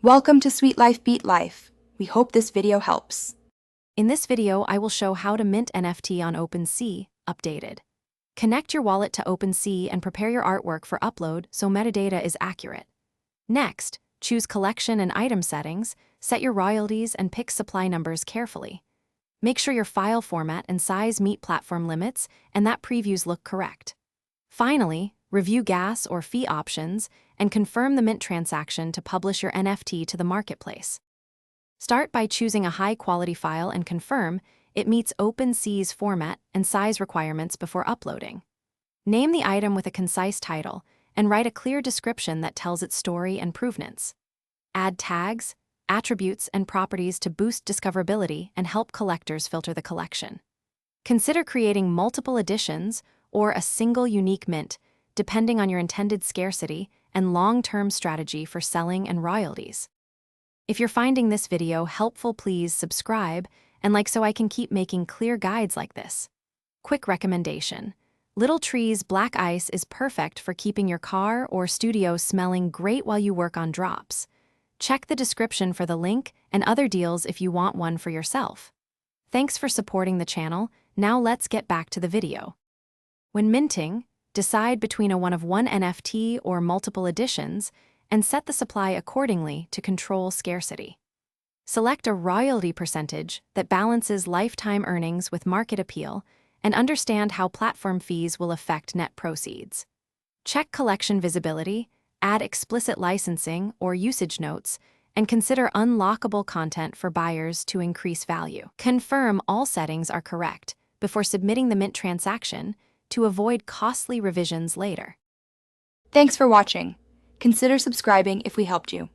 Welcome to Sweet Life Beat Life. We hope this video helps. In this video, I will show how to mint NFT on OpenSea, updated. Connect your wallet to OpenSea and prepare your artwork for upload so metadata is accurate. Next, choose collection and item settings, set your royalties and pick supply numbers carefully. Make sure your file format and size meet platform limits and that previews look correct. Finally, review gas or fee options and confirm the mint transaction to publish your NFT to the marketplace. Start by choosing a high-quality file and confirm it meets OpenSea's format and size requirements before uploading. Name the item with a concise title and write a clear description that tells its story and provenance. Add tags, attributes, and properties to boost discoverability and help collectors filter the collection. Consider creating multiple editions or a single unique mint, depending on your intended scarcity and long-term strategy for selling and royalties. If you're finding this video helpful, please subscribe and like so I can keep making clear guides like this. Quick recommendation: Little Tree's Black Ice is perfect for keeping your car or studio smelling great while you work on drops. Check the description for the link and other deals if you want one for yourself. Thanks for supporting the channel. Now let's get back to the video. When minting, decide between a one-of-one NFT or multiple editions and set the supply accordingly to control scarcity. Select a royalty percentage that balances lifetime earnings with market appeal and understand how platform fees will affect net proceeds. Check collection visibility, add explicit licensing or usage notes, and consider unlockable content for buyers to increase value. Confirm all settings are correct before submitting the mint transaction to avoid costly revisions later. Thanks for watching. Consider subscribing if we helped you.